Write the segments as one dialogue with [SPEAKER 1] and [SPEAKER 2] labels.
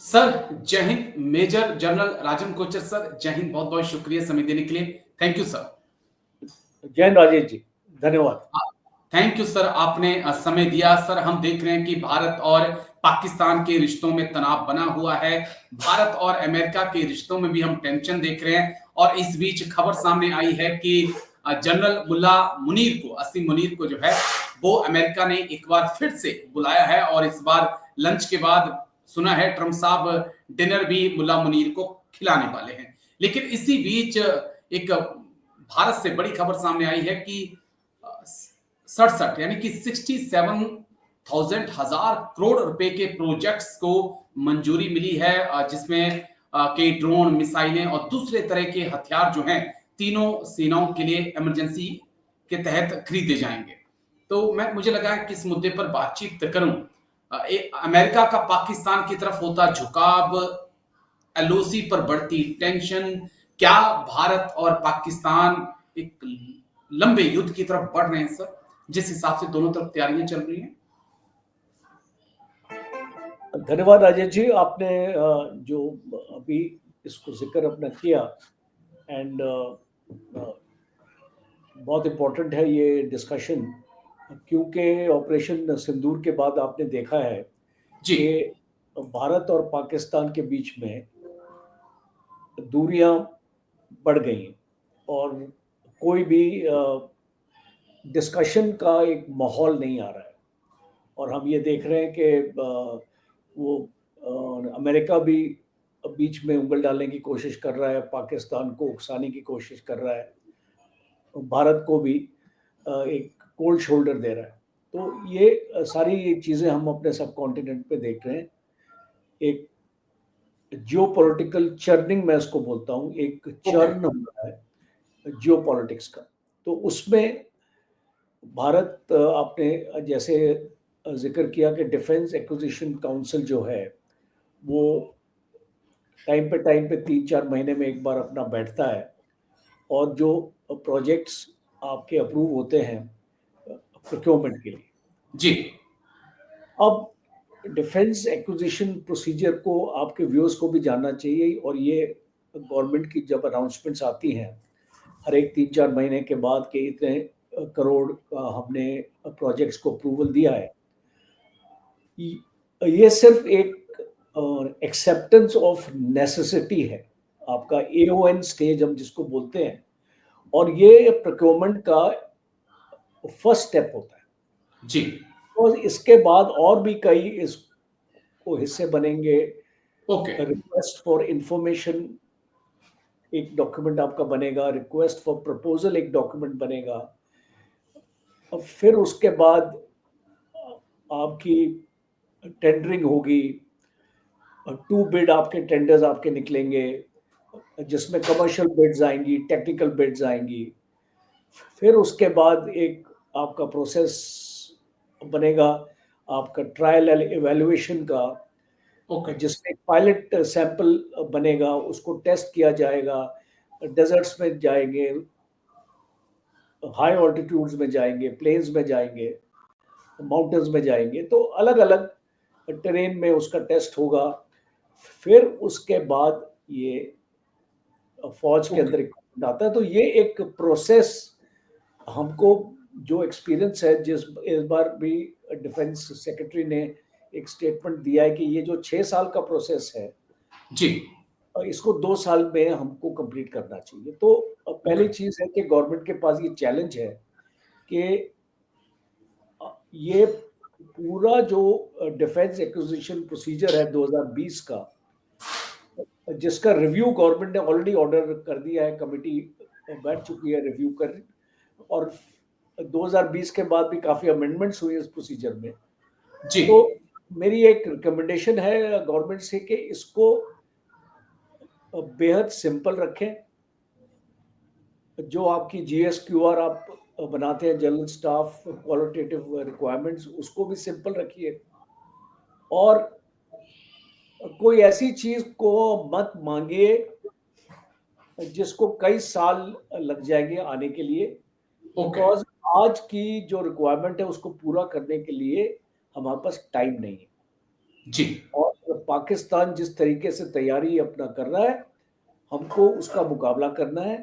[SPEAKER 1] Sir, जय Hind. Major general राजन Kochhar sir, जय हिंद। बहुत-बहुत शुक्रिया समय देने के लिए। Thank you sir.
[SPEAKER 2] जय हिंद राजेश जी, धन्यवाद।
[SPEAKER 1] थैंक यू सर, आपने समय दिया। सर, हम देख रहे हैं कि भारत और पाकिस्तान के रिश्तों में तनाव बना हुआ है। भारत और अमेरिका के रिश्तों में भी हम टेंशन देख रहे हैं और इस बीच खबर सामने आई है कि जनरल मुल्ला मुनीर को, असीम मुनीर को जो है वो अमेरिका ने एक बार फिर से बुलाया है और इस बार लंच के बाद सुना है ट्रंप साहब डिनर भी मुल्ला मुनीर को खिलाने वाले हैं। लेकिन इसी बीच एक भारत से बड़ी खबर सामने आई है कि 67 यानी कि 67,000 हजार करोड़ रुपए के प्रोजेक्ट्स को मंजूरी मिली है, जिसमें कई ड्रोन, मिसाइलें और दूसरे तरह के हथियार जो हैं तीनों सेनाओं के लिए इमरजेंसी के तहत खरीदे जाएंगे। तो मुझे लगा कि इस मुद्दे पर बातचीत करूं। अमेरिका का पाकिस्तान की तरफ होता झुकाव, एलओसी पर बढ़ती टेंशन, क्या भारत और पाकिस्तान एक लंबे युद्ध की तरफ बढ़ रहे हैं सर, जिस हिसाब से दोनों तरफ तैयारियां चल रही हैं?
[SPEAKER 2] धन्यवाद राजेश जी, आपने जो अभी इसको जिक्र अपना किया एंड बहुत इम्पोर्टेंट है ये डिस्कशन, क्योंकि ऑपरेशन सिंदूर के बाद आपने देखा है
[SPEAKER 1] जी।
[SPEAKER 2] कि भारत और पाकिस्तान के बीच में दूरियां बढ़ गई और कोई भी डिस्कशन का एक माहौल नहीं आ रहा है। और हम ये देख रहे हैं कि वो अमेरिका भी बीच में उंगल डालने की कोशिश कर रहा है, पाकिस्तान को उकसाने की कोशिश कर रहा है, भारत को भी एक कोल्ड शोल्डर दे रहा है। तो ये सारी चीज़ें हम अपने सब कॉन्टिनेंट पे देख रहे हैं। एक जियोपॉलिटिकल चर्निंग मैं इसको बोलता हूँ, एक चर्न हो रहा है जियोपॉलिटिक्स का। तो उसमें भारत, आपने जैसे ज़िक्र किया कि डिफेंस एक्विजिशन काउंसिल जो है, वो टाइम पे 3-4 महीने में एक बार अपना बैठता है और जो प्रोजेक्ट्स आपके अप्रूव होते हैं प्रोक्योरमेंट के लिए।
[SPEAKER 1] जी।
[SPEAKER 2] अब डिफेंस एक्विजिशन प्रोसीजर को आपके व्यूअर्स को भी जानना चाहिए, और ये गवर्नमेंट की जब अनाउंसमेंट्स आती हैं हर एक 3-4 महीने के बाद कि इतने करोड़ का हमने प्रोजेक्ट्स को अप्रूवल दिया है, ये सिर्फ एक एक्सेप्टेंस ऑफ नेसेसिटी है, आपका एओएन स्टेज हम जिसको बोलते हैं, और ये प्रोक्योरमेंट का फर्स्ट स्टेप होता है।
[SPEAKER 1] जी।
[SPEAKER 2] और इसके बाद और भी कई इसको हिस्से बनेंगे।
[SPEAKER 1] ओके।
[SPEAKER 2] रिक्वेस्ट फॉर इंफॉर्मेशन एक डॉक्यूमेंट आपका बनेगा, रिक्वेस्ट फॉर प्रपोजल एक डॉक्यूमेंट बनेगा, और फिर उसके बाद आपकी टेंडरिंग होगी, टू बिड आपके टेंडर्स आपके निकलेंगे, जिसमें कमर्शियल बिड्स आएंगी, टेक्निकल बिड्स आएंगी। फिर उसके बाद एक आपका प्रोसेस बनेगा आपका ट्रायल एंड इवैल्यूएशन का,
[SPEAKER 1] ओके।
[SPEAKER 2] जिसमें एक पायलट सैंपल बनेगा, उसको टेस्ट किया जाएगा, डेजर्ट्स में जाएंगे, हाई ऑल्टीट्यूड्स में जाएंगे, प्लेन्स में जाएंगे, माउंटेन्स में जाएंगे, तो अलग अलग टेरेन में उसका टेस्ट होगा। फिर उसके बाद ये फौज के अंदर एक आता है। तो ये एक प्रोसेस हमको जो एक्सपीरियंस है, इस बार भी डिफेंस सेक्रेटरी ने एक स्टेटमेंट दिया है कि ये जो 6 साल का प्रोसेस है,
[SPEAKER 1] जी।
[SPEAKER 2] और इसको 2 साल में हमको कंप्लीट करना चाहिए। तो पहली चीज़ है कि गवर्नमेंट के पास ये चैलेंज है कि ये पूरा जो डिफेंस एक्विजिशन प्रोसीजर है 2020 का, जिसका रिव्यू गवर्नमेंट ने ऑलरेडी ऑर्डर कर दिया है, कमेटी बैठ चुकी है रिव्यू कर, और 2020 के बाद भी काफ़ी अमेंडमेंट्स हुई इस प्रोसीजर में।
[SPEAKER 1] जी।
[SPEAKER 2] तो मेरी एक रिकमेंडेशन है गवर्नमेंट से कि इसको बेहद सिंपल रखें। जो आपकी जीएसक्यूआर आप बनाते हैं, जनरल स्टाफ क्वालिटेटिव रिक्वायरमेंट्स, उसको भी सिंपल रखिए, और कोई ऐसी चीज को मत मांगिए जिसको कई साल लग जाएंगे आने के लिए,
[SPEAKER 1] ओके।
[SPEAKER 2] बिकॉज आज की जो रिक्वायरमेंट है उसको पूरा करने के लिए हमारे पास टाइम नहीं है।
[SPEAKER 1] जी।
[SPEAKER 2] और पाकिस्तान जिस तरीके से तैयारी अपना कर रहा है, हमको उसका मुकाबला करना है।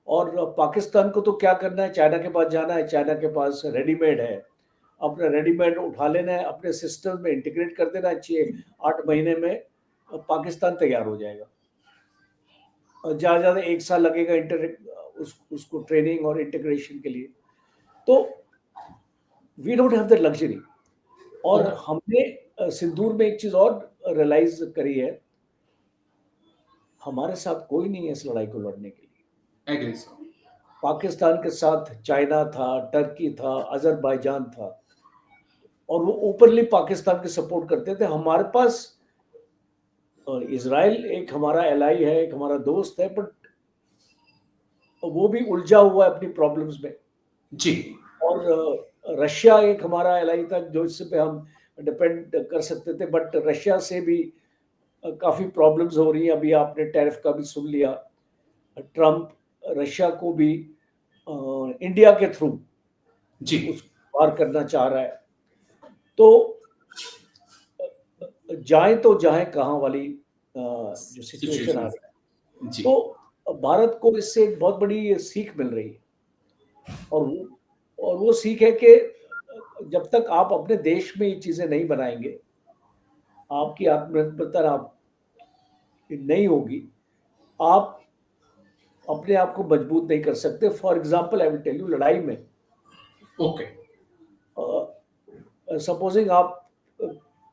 [SPEAKER 2] और पाकिस्तान को तो क्या करना है, चाइना के पास जाना है, चाइना के पास रेडीमेड है, अपना रेडीमेड उठा लेना है, अपने सिस्टम में इंटीग्रेट कर देना है, 6-8 महीने में पाकिस्तान तैयार हो जाएगा। ज़्यादा ज़्यादा 1 साल लगेगा उसको ट्रेनिंग और इंटीग्रेशन के लिए। तो we don't have the luxury. और
[SPEAKER 1] ओके,
[SPEAKER 2] हमने सिंदूर में एक चीज़ और रियलाइज़ करी है, हमारे साथ कोई नहीं है इस लड़ाई को लड़ने के लिए।
[SPEAKER 1] Agree sir.
[SPEAKER 2] पाकिस्तान के साथ चाइना था, टर्की था, अज़रबैजान था, और वो ओपनली पाकिस्तान के सपोर्ट करते थे। हमारे पास इज़राइल एक हमारा एलाई है, एक हमारा दोस्त है, बट वो भी उलझा हुआ है अपनी प्रॉब्लम्स में।
[SPEAKER 1] जी,
[SPEAKER 2] और रशिया एक हमारा एलाई था जो इससे पे हम डिपेंड कर सकते थे, बट रशिया से भी काफ़ी प्रॉब्लम्स हो रही हैं। अभी आपने टैरिफ का भी सुन लिया। ट्रम्प रशिया को भी इंडिया के थ्रू
[SPEAKER 1] जी,
[SPEAKER 2] उस पार करना चाह रहा है। तो जाए तो जाए कहाँ वाली जो सिचुएशन आ
[SPEAKER 1] सिचुएशन।
[SPEAKER 2] रही है।
[SPEAKER 1] जी,
[SPEAKER 2] तो भारत को इससे एक बहुत बड़ी सीख मिल रही है। और वो सीख है कि जब तक आप अपने देश में ये चीज़ें नहीं बनाएंगे, आपकी आत्मनिर्भरता आप नहीं होगी, आप अपने आप को मजबूत नहीं कर सकते। For example I will tell you, लड़ाई में
[SPEAKER 1] ओके,
[SPEAKER 2] सपोजिंग आप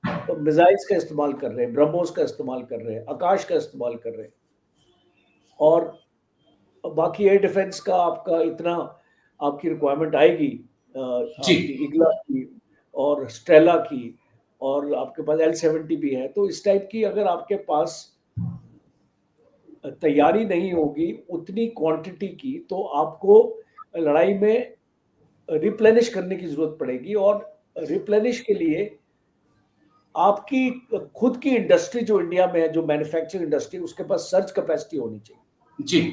[SPEAKER 2] मिसाइल्स का इस्तेमाल कर रहे हैं, ब्रह्मोस का इस्तेमाल कर रहे हैं, आकाश का इस्तेमाल कर रहे हैं, और बाकी एयर डिफेंस का आपका इतना आपकी रिक्वायरमेंट आएगी,
[SPEAKER 1] जी,
[SPEAKER 2] आपकी इग्ला की और स्ट्रेला की, और आपके पास L-70 भी है। तो इस टाइप की अगर आपके पास तैयारी नहीं होगी उतनी क्वांटिटी की, तो आपको लड़ाई में रिप्लेनिश करने की ज़रूरत पड़ेगी। और रिप्लेनिश के लिए आपकी खुद की इंडस्ट्री जो इंडिया में है, जो मैन्युफैक्चरिंग इंडस्ट्री, उसके पास सर्ज कैपेसिटी होनी चाहिए।
[SPEAKER 1] जी,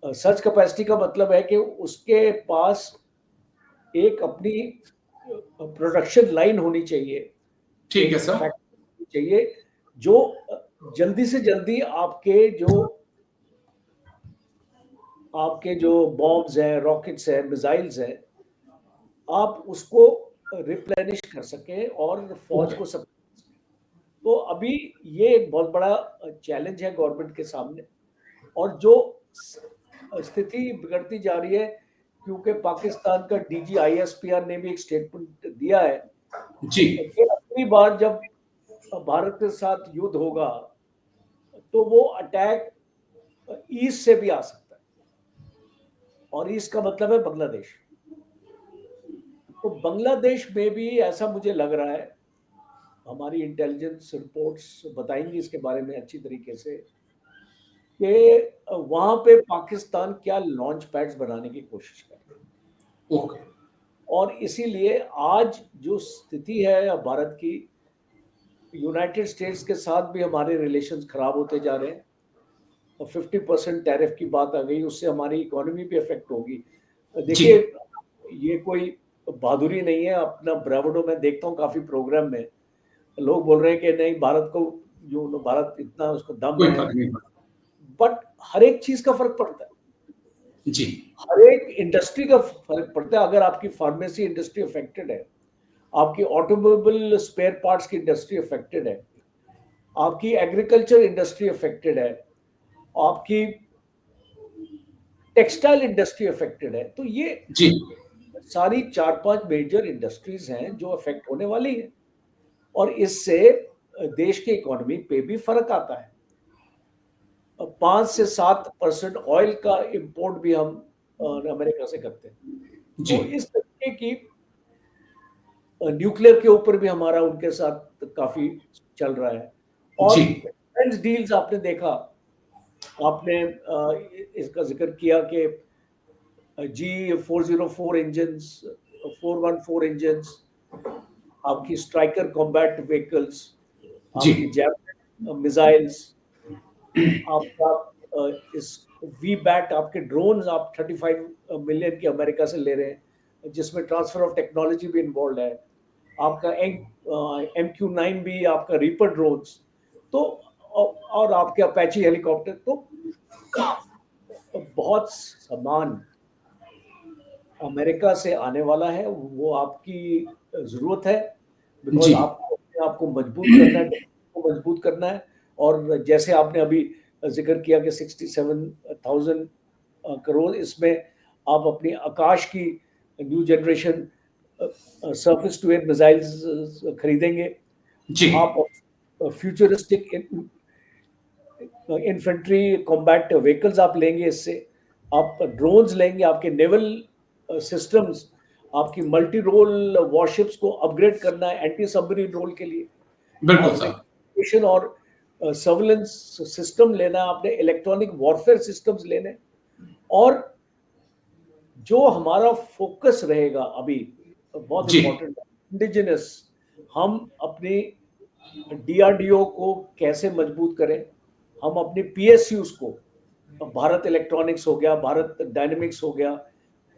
[SPEAKER 2] सर्च कैपेसिटी का मतलब है कि उसके पास एक अपनी प्रोडक्शन लाइन होनी चाहिए,
[SPEAKER 1] ठीक है
[SPEAKER 2] एक
[SPEAKER 1] सर।
[SPEAKER 2] फैक्ट्री चाहिए जो जल्दी से जल्दी आपके जो बॉम्ब्स हैं, रॉकेट्स हैं, मिसाइल्स हैं, आप उसको रिप्लेनिश कर सकें और फौज
[SPEAKER 1] ओके,
[SPEAKER 2] को सब। तो अभी ये एक बहुत बड़ा चैलेंज है गवर्नमेंट के सामने। और जो स्थिति बिगड़ती जा रही है, क्योंकि पाकिस्तान का DGISPR ने भी एक स्टेटमेंट दिया है
[SPEAKER 1] जी,
[SPEAKER 2] कि अगली बार जब भारत के साथ युद्ध होगा तो वो अटैक ईस्ट से भी आ सकता है, और ईस्ट का मतलब है बांग्लादेश। तो बांग्लादेश में भी ऐसा मुझे लग रहा है, हमारी इंटेलिजेंस रिपोर्ट्स बताएंगी इसके बारे में अच्छी तरीके से, कि वहां पे पाकिस्तान क्या लॉन्च पैड्स बनाने की कोशिश कर रहे हैं।
[SPEAKER 1] ओके,
[SPEAKER 2] और इसीलिए आज जो स्थिति है भारत की, यूनाइटेड स्टेट्स के साथ भी हमारे रिलेशंस खराब होते जा रहे हैं, और 50% टैरिफ की बात आ गई, उससे हमारी इकोनॉमी भी अफेक्ट होगी।
[SPEAKER 1] जी,
[SPEAKER 2] देखिए, ये कोई बहादुरी नहीं है, अपना ब्रावडो में देखता हूँ काफी प्रोग्राम में लोग बोल रहे हैं कि नहीं, भारत को जो भारत इतना उसको दम
[SPEAKER 1] कोई
[SPEAKER 2] है,
[SPEAKER 1] फर्क नहीं पड़ता।
[SPEAKER 2] बट हर एक चीज का फर्क पड़ता है,
[SPEAKER 1] जी,
[SPEAKER 2] हर एक इंडस्ट्री का फर्क पड़ता है। अगर आपकी फार्मेसी इंडस्ट्री अफेक्टेड है, आपकी ऑटोमोबाइल स्पेयर पार्ट्स की इंडस्ट्री अफेक्टेड है, आपकी एग्रीकल्चर इंडस्ट्री अफेक्टेड है, आपकी टेक्सटाइल इंडस्ट्री अफेक्टेड है, तो ये
[SPEAKER 1] जी,
[SPEAKER 2] सारी 4-5 मेजर इंडस्ट्रीज हैं जो अफेक्ट होने वाली है। और इससे देश की इकोनॉमी पे भी फर्क आता है। 5 से 7% ऑयल का इंपोर्ट भी हम अमेरिका से करते हैं।
[SPEAKER 1] जी,
[SPEAKER 2] तो इस तरीके की न्यूक्लियर के ऊपर भी हमारा उनके साथ काफी चल रहा है।
[SPEAKER 1] जी,
[SPEAKER 2] और डिफेंस डील्स आपने देखा, आपने इसका जिक्र किया कि G404 इंजन्स, 414 इंजन्स, आपकी स्ट्राइकर कॉम्बैट व्हीकल्स,
[SPEAKER 1] जी,
[SPEAKER 2] आपकी जैवलिन मिसाइल्स, आपका इस वी बैट, आपके ड्रोन्स आप 35 मिलियन की अमेरिका से ले रहे हैं, जिसमें ट्रांसफर ऑफ टेक्नोलॉजी भी इन्वॉल्व है। आपका MQ-9 भी, आपका रीपर ड्रोन्स, तो और आपके अपाची हेलीकॉप्टर, तो बहुत सामान अमेरिका से आने वाला है। वो आपकी ज़रूरत है, बिकॉज़
[SPEAKER 1] जी
[SPEAKER 2] आपको अपने आप को मजबूत करना है, को मजबूत करना है। और जैसे आपने अभी ज़िक्र किया कि 67,000 करोड़, इसमें आप अपनी आकाश की new generation surface to air missiles खरीदेंगे।
[SPEAKER 1] जी
[SPEAKER 2] आप फ्यूचरिस्टिक इन्फेंट्री कॉम्बैट व्हीकल्स आप लेंगे इससे, आप ड्रोन्स लेंगे, आपके नेवल सिस्टम्स, आपकी मल्टी रोल वॉरशिप्स को अपग्रेड करना है एंटी सबमरीन रोल के लिए,
[SPEAKER 1] बिल्कुल
[SPEAKER 2] आपने
[SPEAKER 1] सर।
[SPEAKER 2] कम्युनिकेशन और सर्विलेंस सिस्टम लेना है, आपने इलेक्ट्रॉनिक वॉरफेयर सिस्टम्स लेने हैं। और जो हमारा फोकस रहेगा अभी, बहुत
[SPEAKER 1] जी
[SPEAKER 2] इंपॉर्टेंट है, इंडिजिनस, हम अपनी डीआरडीओ को कैसे मजबूत करें, हम अपने पीएसयूज को, भारत इलेक्ट्रॉनिक्स हो गया, भारत डायनेमिक्स हो गया,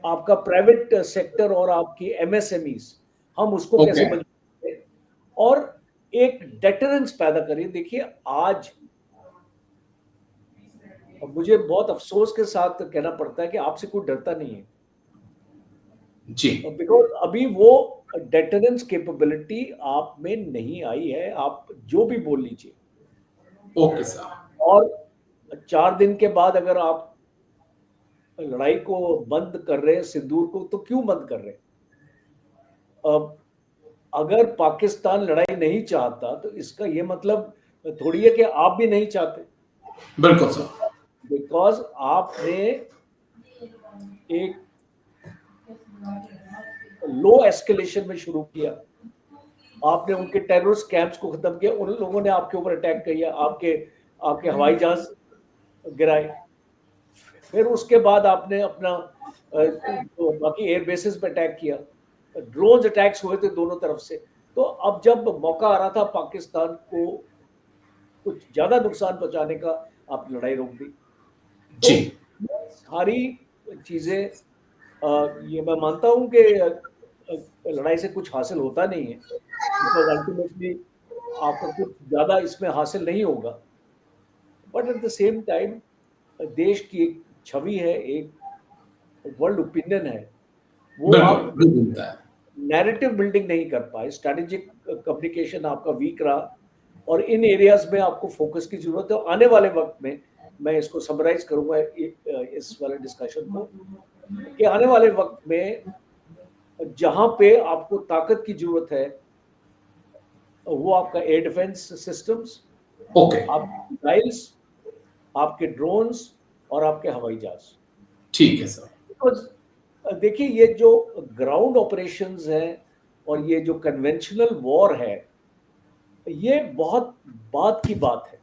[SPEAKER 2] आपका प्राइवेट सेक्टर और आपकी एमएसएमईज, हम उसको कैसे
[SPEAKER 1] ओके
[SPEAKER 2] मजबूत करें और एक डेटरेंस पैदा करें। देखिए, आज मुझे बहुत अफसोस के साथ कहना पड़ता है कि आपसे कोई डरता नहीं है,
[SPEAKER 1] जी
[SPEAKER 2] बिकॉज अभी वो डेटरेंस कैपेबिलिटी आप में नहीं आई है, आप जो भी बोल लीजिए।
[SPEAKER 1] Okay sir.
[SPEAKER 2] और 4 दिन के बाद अगर आप लड़ाई को बंद कर रहे हैं, सिंदूर को, तो क्यों बंद कर रहे हैं? अब अगर पाकिस्तान लड़ाई नहीं चाहता तो इसका ये मतलब थोड़ी है कि आप भी नहीं चाहते,
[SPEAKER 1] बिल्कुल सर।
[SPEAKER 2] बिकॉज आपने एक लो एस्केलेशन में शुरू किया, आपने उनके टेररिस्ट कैंप्स को खत्म किया, उन लोगों ने आपके ऊपर अटैक किया, आपके आपके हवाई जहाज गिराए, फिर उसके बाद आपने अपना जो बाकी एयर बेसिस पे अटैक किया, ड्रोन अटैक्स हुए थे दोनों तरफ से। तो अब जब मौका आ रहा था पाकिस्तान को कुछ ज्यादा नुकसान पहुंचाने का, आपने लड़ाई रोक दी। तो
[SPEAKER 1] जी
[SPEAKER 2] सारी चीजें, ये मैं मानता हूं कि लड़ाई से कुछ हासिल होता नहीं है, बिकॉज अल्टीमेटली आपका कुछ ज्यादा इसमें हासिल नहीं होगा। But at the same time देश की एक छवि है, एक वर्ल्ड ओपिनियन है, वो
[SPEAKER 1] बिल्कुल
[SPEAKER 2] आप
[SPEAKER 1] बिल्कुल होता है।
[SPEAKER 2] नैरेटिव बिल्डिंग नहीं कर पाए, स्ट्रैटेजिक कम्युनिकेशन आपका वीक रहा, और इन एरियाज में आपको फोकस की जरूरत है। आने वाले वक्त में मैं इसको समराइज करूंगा इस वाले डिस्कशन को, कि आने वाले वक्त में जहां पे आपको ताकत की जरूरत है, वो आपका एयर डिफेंस सिस्टम्स,
[SPEAKER 1] ओके
[SPEAKER 2] आपके मिसाइल्स, आपके ड्रोन्स और आपके हवाई जहाज।
[SPEAKER 1] ठीक है सर।
[SPEAKER 2] बिकॉज देखिए, ये जो ग्राउंड ऑपरेशंस हैं और ये जो कन्वेंशनल वॉर है, ये बहुत बात की बात है।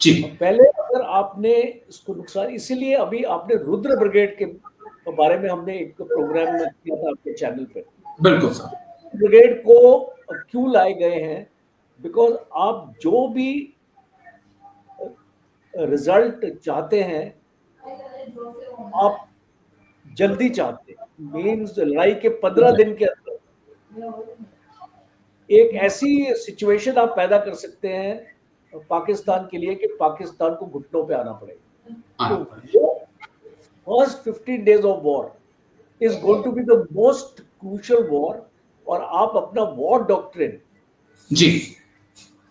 [SPEAKER 1] जी
[SPEAKER 2] पहले अगर आपने इसको नुकसान, इसीलिए अभी आपने रुद्र ब्रिगेड के बारे में हमने एक प्रोग्राम में किया था आपके चैनल पे।
[SPEAKER 1] बिल्कुल सर।
[SPEAKER 2] ब्रिगेड को क्यों लाए गए हैं? बिकॉज आप जो भी रिजल्ट चाहते हैं, आप जल्दी चाहते हैं, मीन्स लड़ाई के 15 दिन के अंदर एक ऐसी सिचुएशन आप पैदा कर सकते हैं पाकिस्तान के लिए कि पाकिस्तान को घुटनों पे आना पड़े।
[SPEAKER 1] आना
[SPEAKER 2] तो
[SPEAKER 1] पड़े।
[SPEAKER 2] वो first 15 days of war is going to be the most crucial war. और आप अपना वॉर डॉक्ट्रिन
[SPEAKER 1] जी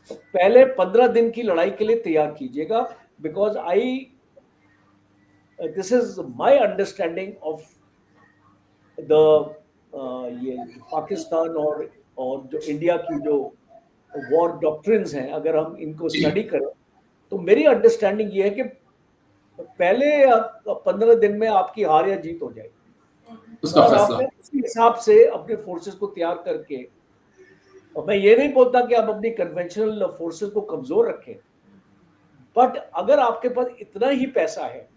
[SPEAKER 2] पहले 15 दिन की लड़ाई के लिए तैयार कीजिएगा, because I this is my understanding of the ये पाकिस्तान और जो इंडिया की जो वॉर डॉक्ट्रिन्स हैं, अगर हम इनको
[SPEAKER 1] जी
[SPEAKER 2] स्टडी करें, तो मेरी अंडरस्टैंडिंग ये है कि पहले 15 दिन में आपकी हार या जीत हो जाएगी,
[SPEAKER 1] उसका
[SPEAKER 2] और
[SPEAKER 1] फैसला।
[SPEAKER 2] आपने उसी हिसाब से अपने फोर्सेस को तैयार करके, और मैं ये नहीं बोलता कि आप अपनी कन्वेंशनल फोर्सेस को कमजोर रखें, बट अगर आपके पास इतना ही पैसा है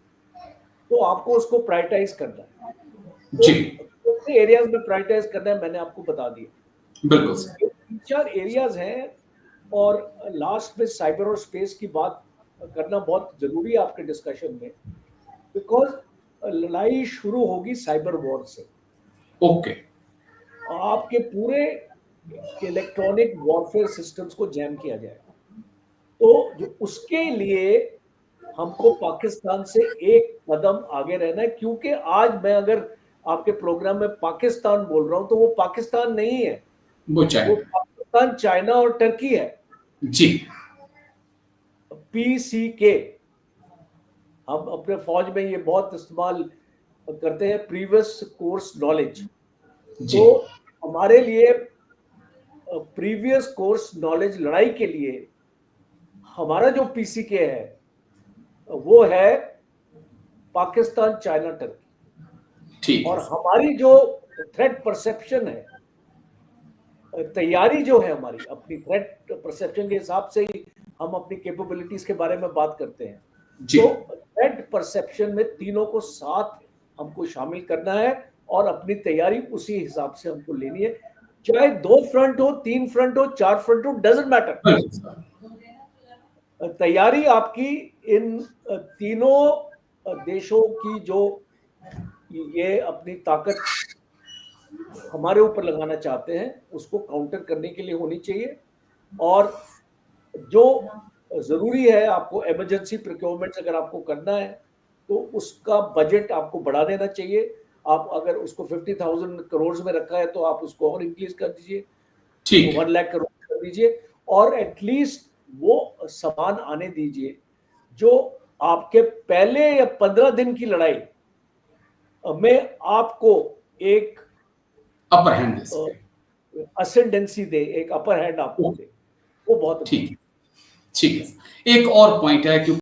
[SPEAKER 2] तो आपको उसको प्रायोरिटाइज करना है। तो
[SPEAKER 1] जी
[SPEAKER 2] कौन से एरियाज में प्रायोरिटाइज करना है मैंने आपको बता दिया।
[SPEAKER 1] बिल्कुल सर।
[SPEAKER 2] ये 3-4 एरियाज हैं। और लास्ट में साइबर और स्पेस की बात करना बहुत जरूरी है आपके डिस्कशन में, बिकॉज लड़ाई शुरू होगी साइबर वॉर से।
[SPEAKER 1] ओके
[SPEAKER 2] आपके पूरे इलेक्ट्रॉनिक वॉरफेयर सिस्टम्स को जैम किया जाए। तो जो उसके लिए हमको पाकिस्तान से एक कदम आगे रहना है, क्योंकि आज मैं अगर आपके प्रोग्राम में पाकिस्तान बोल रहा हूं तो वो पाकिस्तान नहीं है,
[SPEAKER 1] वो
[SPEAKER 2] वो
[SPEAKER 1] चाइना।
[SPEAKER 2] पाकिस्तान, चाइना और टर्की है।
[SPEAKER 1] जी
[SPEAKER 2] PCK, हम अपने फौज में ये बहुत इस्तेमाल करते हैं, प्रीवियस कोर्स नॉलेज।
[SPEAKER 1] जी
[SPEAKER 2] तो हमारे लिए प्रीवियस कोर्स नॉलेज लड़ाई के लिए हमारा जो PCK है वो है पाकिस्तान, चाइना, टर्की।
[SPEAKER 1] ठीक है
[SPEAKER 2] और
[SPEAKER 1] सर।
[SPEAKER 2] हमारी जो थ्रेट परसेप्शन है, तैयारी जो है हमारी, अपनी थ्रेट परसेप्शन के हिसाब से ही हम अपनी कैपेबिलिटीज के बारे में बात करते हैं।
[SPEAKER 1] जी
[SPEAKER 2] तो थ्रेट परसेप्शन में तीनों को साथ हमको शामिल करना है और अपनी तैयारी उसी हिसाब से हमको लेनी है। चाहे 2 फ्रंट हो, 3 फ्रंट हो, 4 फ्रंट हो, डजंट मैटर।
[SPEAKER 1] बिल्कुल सर।
[SPEAKER 2] तैयारी आपकी इन तीनों देशों की जो ये अपनी ताकत हमारे ऊपर लगाना चाहते हैं उसको काउंटर करने के लिए होनी चाहिए। और जो जरूरी है, आपको इमरजेंसी प्रोक्योरमेंट अगर आपको करना है तो उसका बजट आपको बढ़ा देना चाहिए। आप अगर उसको 50,000 करोड़ में रखा है तो आप उसको और इंक्रीज कर दीजिए,
[SPEAKER 1] ठीक
[SPEAKER 2] 1
[SPEAKER 1] है।
[SPEAKER 2] लाख करोड़ कर दीजिए। और एटलीस्ट वो सामान आने दीजिए जो आपके पहले या 15 दिन की लड़ाई में आपको एक
[SPEAKER 1] अपर हैंड दे सके।
[SPEAKER 2] असेंडेंसी दे, एक अपर हैंड आपको
[SPEAKER 1] ओके,
[SPEAKER 2] दे। वो बहुत
[SPEAKER 1] ठीक है।
[SPEAKER 2] इंपॉर्टेंट।
[SPEAKER 1] ठीक है। एक और पॉइंट है, क्योंकि